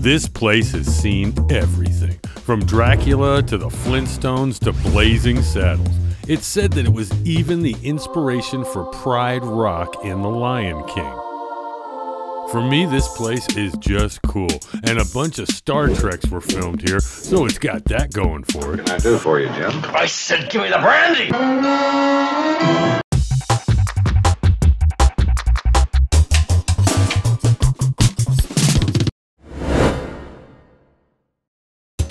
This place has seen everything, from Dracula to the Flintstones to Blazing Saddles. It's said that it was even the inspiration for Pride Rock in The Lion King. For me, this place is just cool, and a bunch of Star Treks were filmed here, so it's got that going for it. What can I do for you, Jim? I said give me the brandy!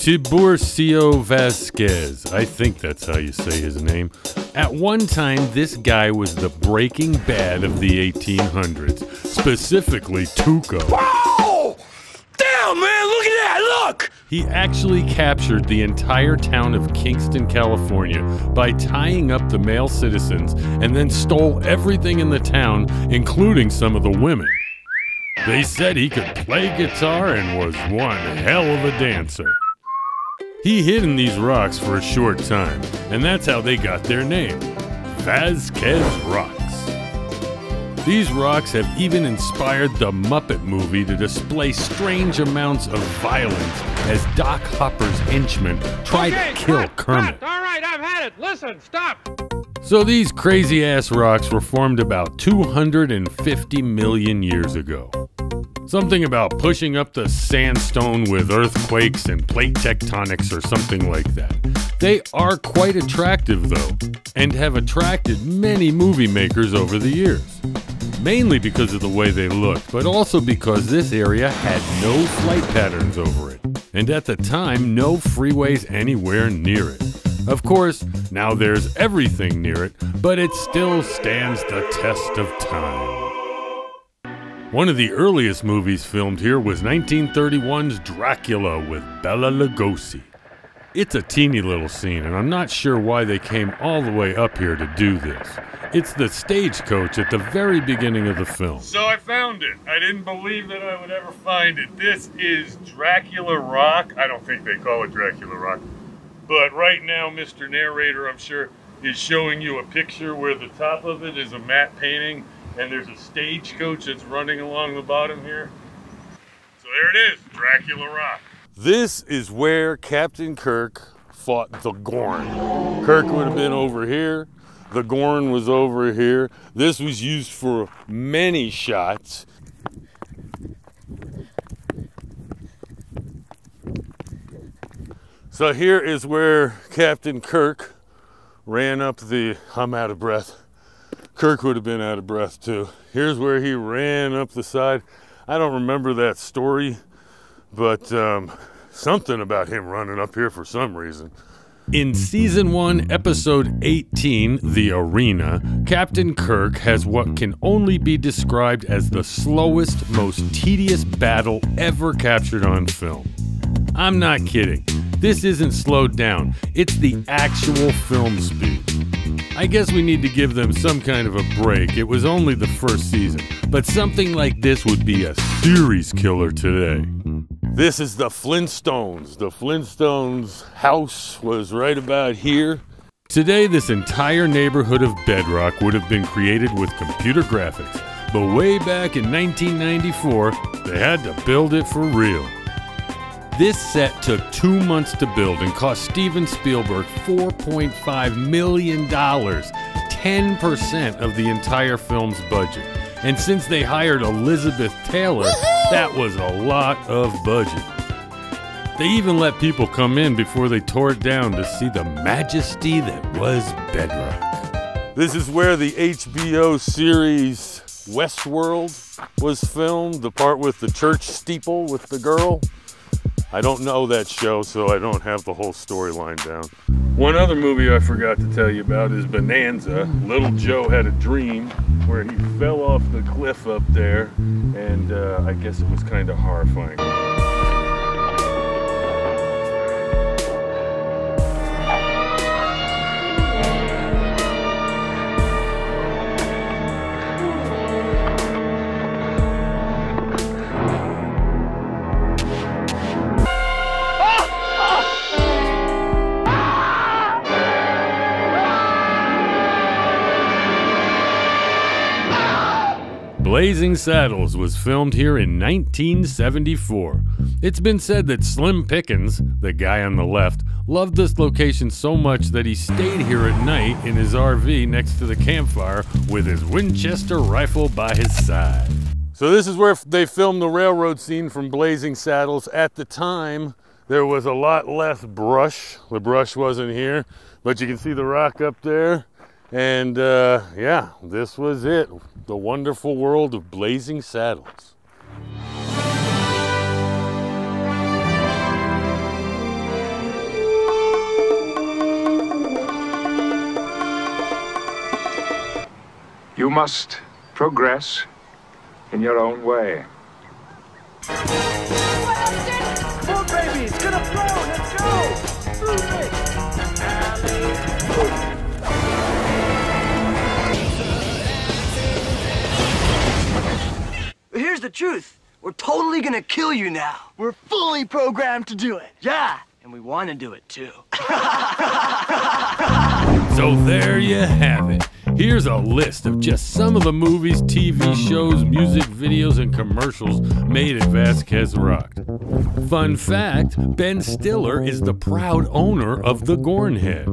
Tiburcio Vasquez, I think that's how you say his name. At one time, this guy was the Breaking Bad of the 1800s, specifically Tuco. Whoa! Damn, man, look at that, look! He actually captured the entire town of Kingston, California by tying up the male citizens and then stole everything in the town, including some of the women. They said he could play guitar and was one hell of a dancer. He hid in these rocks for a short time, and that's how they got their name, Vasquez Rocks. These rocks have even inspired the Muppet movie to display strange amounts of violence as Doc Hopper's henchmen try to kill Kermit. All right, I've had it. Listen, stop. So these crazy-ass rocks were formed about 250 million years ago. Something about pushing up the sandstone with earthquakes and plate tectonics or something like that. They are quite attractive though, and have attracted many movie makers over the years. Mainly because of the way they looked, but also because this area had no flight patterns over it. And at the time, no freeways anywhere near it. Of course, now there's everything near it, but it still stands the test of time. One of the earliest movies filmed here was 1931's Dracula with Bela Lugosi. It's a teeny little scene, and I'm not sure why they came all the way up here to do this. It's the stagecoach at the very beginning of the film. So I found it. I didn't believe that I would ever find it. This is Dracula Rock. I don't think they call it Dracula Rock. But right now, Mr. Narrator, I'm sure, is showing you a picture where the top of it is a matte painting, and there's a stagecoach that's running along the bottom here. So there it is, Dracula Rock. This is where Captain Kirk fought the Gorn. Kirk would have been over here. The Gorn was over here. This was used for many shots. So here is where Captain Kirk ran up the... I'm out of breath. Kirk would have been out of breath too. Here's where he ran up the side. I don't remember that story, but something about him running up here for some reason. In Season 1, Episode 18, The Arena, Captain Kirk has what can only be described as the slowest, most tedious battle ever captured on film. I'm not kidding. This isn't slowed down. It's the actual film speed. I guess we need to give them some kind of a break. It was only the first season, but something like this would be a series killer today. This is the Flintstones. The Flintstones house was right about here. Today, this entire neighborhood of bedrock would have been created with computer graphics, but way back in 1994, they had to build it for real. This set took 2 months to build and cost Steven Spielberg $4.5 million, 10% of the entire film's budget. And since they hired Elizabeth Taylor, that was a lot of budget. They even let people come in before they tore it down to see the majesty that was bedrock. This is where the HBO series Westworld was filmed, the part with the church steeple with the girl. I don't know that show, so I don't have the whole storyline down. One other movie I forgot to tell you about is Bonanza. Little Joe had a dream where he fell off the cliff up there, and I guess it was kind of horrifying. Blazing Saddles was filmed here in 1974. It's been said that Slim Pickens, the guy on the left, loved this location so much that he stayed here at night in his RV next to the campfire with his Winchester rifle by his side. So this is where they filmed the railroad scene from Blazing Saddles. At the time, there was a lot less brush. The brush wasn't here, but you can see the rock up there. And yeah, this was it. The wonderful world of Blazing Saddles. You must progress in your own way. Come on, baby, it's gonna blow. Let's go. Move it. Here's the truth. We're totally gonna kill you now. We're fully programmed to do it. Yeah, and we want to do it too. So there you have it. Here's a list of just some of the movies, TV shows, music videos, and commercials made at Vasquez Rock. Fun fact, Ben Stiller is the proud owner of the Gornhead.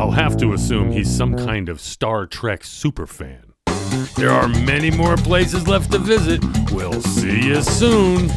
I'll have to assume he's some kind of Star Trek superfan. There are many more places left to visit. We'll see you soon.